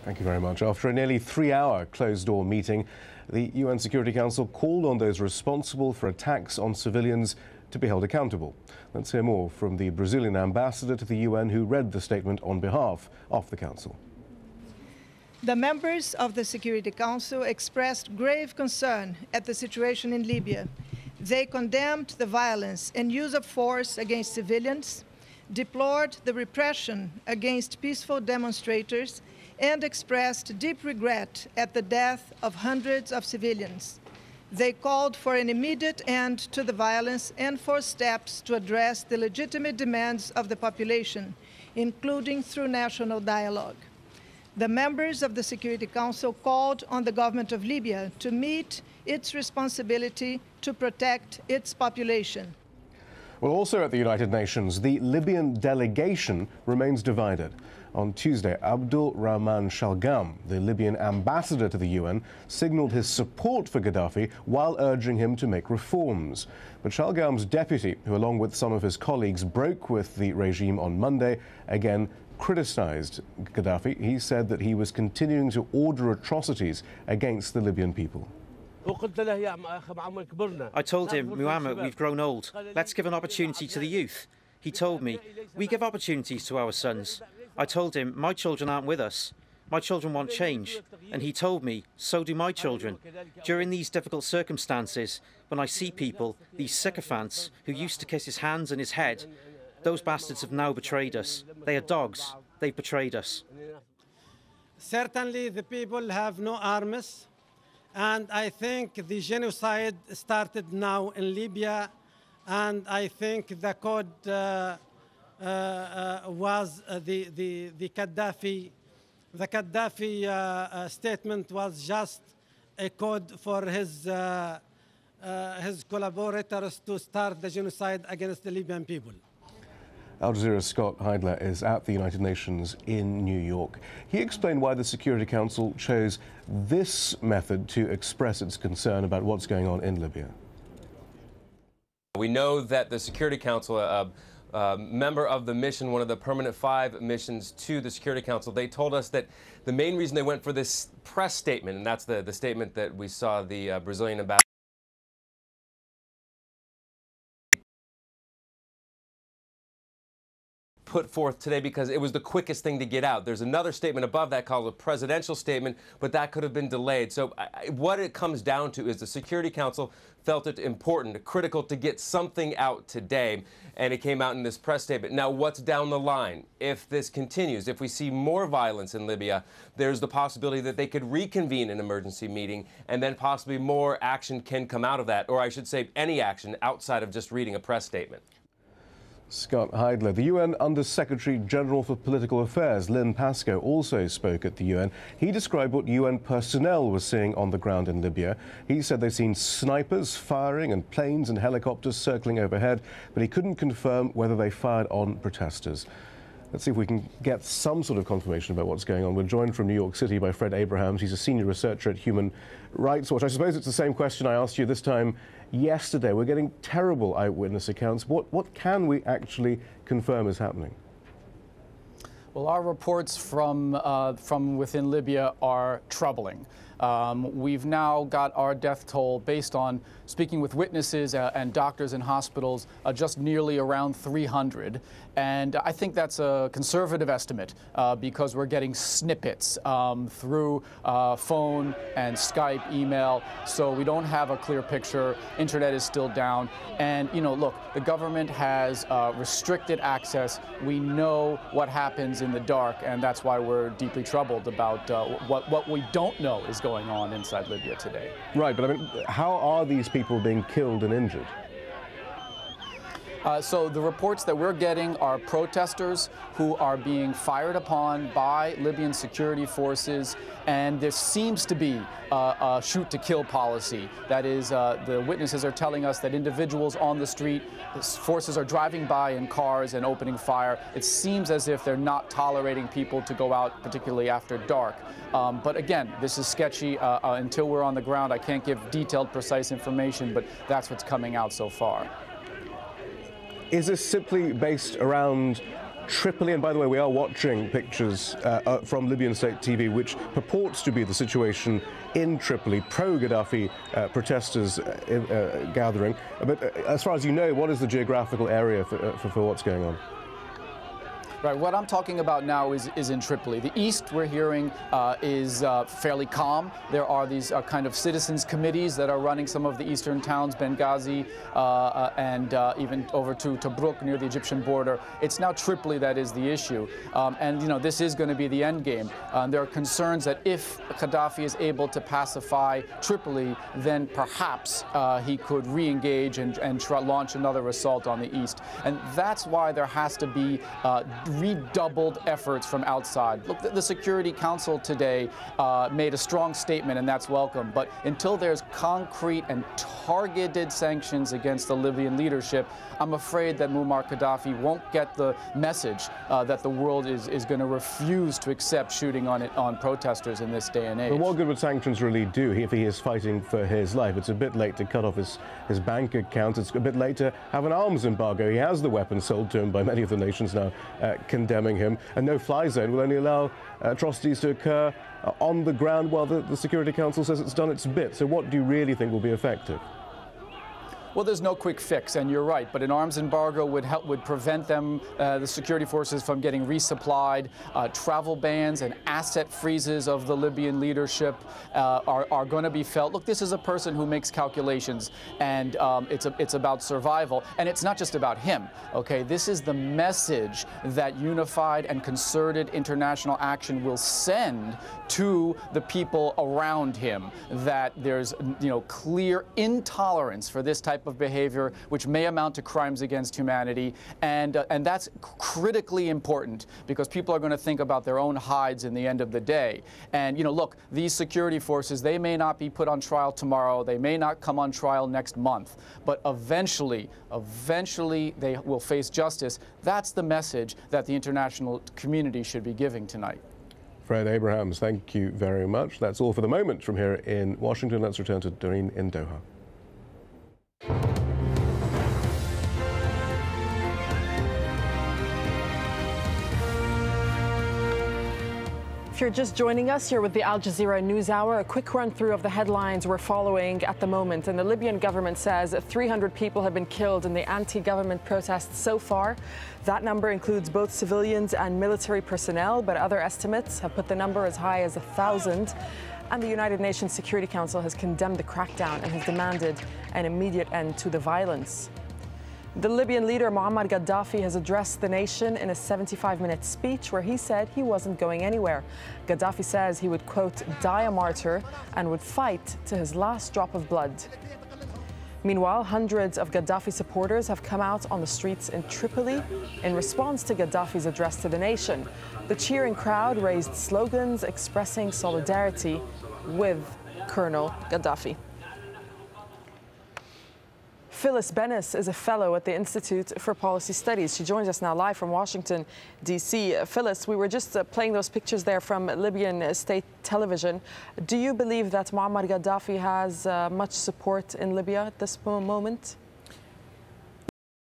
Thank you very much. After a nearly 3-hour closed-door meeting, the UN Security Council called on those responsible for attacks on civilians to be held accountable. Let's hear more from the Brazilian ambassador to the UN, who read the statement on behalf of the Council. The members of the Security Council expressed grave concern at the situation in Libya. They condemned the violence and use of force against civilians, deplored the repression against peaceful demonstrators, and expressed deep regret at the death of hundreds of civilians. They called for an immediate end to the violence and for steps to address the legitimate demands of the population, including through national dialogue. The members of the Security Council called on the government of Libya to meet its responsibility to protect its population. Well, also at the United Nations, the Libyan delegation remains divided. On Tuesday, Abdul Rahman Shalgam, the Libyan ambassador to the UN, signaled his support for Gaddafi while urging him to make reforms. But Shalgam's deputy, who along with some of his colleagues broke with the regime on Monday, again criticized Gaddafi. He said that he was continuing to order atrocities against the Libyan people. I told him, Muhammad, we've grown old. Let's give an opportunity to the youth. He told me, we give opportunities to our sons. I told him, my children aren't with us. My children want change. And he told me, so do my children. During these difficult circumstances, when I see people, these sycophants who used to kiss his hands and his head, those bastards have now betrayed us. They are dogs. They've betrayed us. Certainly the people have no arms. And I think the genocide started now in Libya, and I think the code was the Gaddafi. The Gaddafi statement was just a code for his collaborators to start the genocide against the Libyan people. AlJazeera's Scott Heidler is at the United Nations in New York. He explained why the Security Council chose this method to express its concern about what's going on in Libya. We know that the Security Council, a member of the mission, one of the permanent 5 missions to the Security Council, they told us that the main reason they went for this press statement, and that's the statement that we saw the Brazilian ambassador put forth today, because it was the quickest thing to get out. There's another statement above that called a presidential statement, but that could have been delayed. So what it comes down to is the Security Council felt it important, critical to get something out today, and it came out in this press statement. Now, what's down the line? If this continues, if we see more violence in Libya, there's the possibility that they could reconvene an emergency meeting, and then possibly more action can come out of that, or I should say any action outside of just reading a press statement. Scott Heidler. The UN Under-Secretary General for Political Affairs, Lynn Pascoe, also spoke at the UN. He described what UN personnel were seeing on the ground in Libya. He said they'd seen snipers firing and planes and helicopters circling overhead, but he couldn't confirm whether they fired on protesters. Let's see if we can get some sort of confirmation about what's going on. We're joined from New York City by Fred Abrahams. He's a senior researcher at Human Rights Watch. I suppose it's the same question I asked you this time yesterday. We're getting terrible eyewitness accounts. What can we actually confirm is happening? Well, our reports from within Libya are troubling. We've now got our death toll based on speaking with witnesses and doctors in hospitals just nearly around 300. And I think that's a conservative estimate because we're getting snippets through phone and Skype, email, so we don't have a clear picture. Internet is still down. And, you know, look, the government has restricted access. We know what happens in the dark, and that's why we're deeply troubled about what we don't know is going on inside Libya today. Right, but I mean, how are these people being killed and injured? So the reports that we're getting are protesters who are being fired upon by Libyan security forces, and there seems to be a shoot-to-kill policy. That is, the witnesses are telling us that individuals on the street, forces are driving by in cars and opening fire. It seems as if they're not tolerating people to go out, particularly after dark. But again, this is sketchy. Until we're on the ground, I can't give detailed, precise information, but that's what's coming out so far. Is this simply based around Tripoli, and by the way, we are watching pictures from Libyan state TV, which purports to be the situation in Tripoli, pro-Gaddafi protesters gathering. But as far as you know, what is the geographical area for what's going on? Right, what I'm talking about now is in Tripoli. The east, we're hearing, is fairly calm. There are these kind of citizens committees that are running some of the eastern towns, Benghazi, and even over to Tobruk near the Egyptian border. It's now Tripoli that is the issue. And, you know, this is going to be the end game. There are concerns that if Gaddafi is able to pacify Tripoli, then perhaps he could re-engage and launch another assault on the east. And that's why there has to be redoubled efforts from outside. Look, the Security Council today made a strong statement, and that's welcome. But until there's concrete and targeted sanctions against the Libyan leadership, I'm afraid that Muammar Gaddafi won't get the message that the world is going to refuse to accept shooting on protesters in this day and age. But what good would sanctions really do if he is fighting for his life? It's a bit late to cut off his bank account. It's a bit late to have an arms embargo. He has the weapons sold to him by many of the nations now condemning him. A no-fly zone will only allow atrocities to occur on the ground while the Security Council says it's done its bit. So what do you really think will be effective? Well, there's no quick fix, and you're right. But an arms embargo would prevent them, the security forces, from getting resupplied. Travel bans and asset freezes of the Libyan leadership are going to be felt. Look, this is a person who makes calculations, and it's about survival. And it's not just about him. Okay, this is the message that unified and concerted international action will send to the people around him. That there's, you know, clear intolerance for this type of behavior, which may amount to crimes against humanity, and that's critically important because people are going to think about their own hides in the end of the day. And, you know, look, these security forces, they may not be put on trial tomorrow, they may not come on trial next month, but eventually they will face justice. That's the message that the international community should be giving tonight. Fred Abrahams, thank you very much. That's all for the moment from here in Washington. Let's return to Doreen in Doha. If you're just joining us, you're with the Al Jazeera News Hour. A quick run through of the headlines we're following at the moment. And the Libyan government says 300 people have been killed in the anti-government protests so far. That number includes both civilians and military personnel, but other estimates have put the number as high as 1,000. And the United Nations Security Council has condemned the crackdown and has demanded an immediate end to the violence. The Libyan leader Muammar Gaddafi has addressed the nation in a 75-minute speech where he said he wasn't going anywhere. Gaddafi says he would, quote, die a martyr and would fight to his last drop of blood. Meanwhile, hundreds of Gaddafi supporters have come out on the streets in Tripoli in response to Gaddafi's address to the nation. The cheering crowd raised slogans expressing solidarity with Colonel Gaddafi. Phyllis Bennis is a fellow at the Institute for Policy Studies. She joins us now live from Washington, D.C. Phyllis, we were just playing those pictures there from Libyan state television. Do you believe that Muammar Gaddafi has much support in Libya at this moment?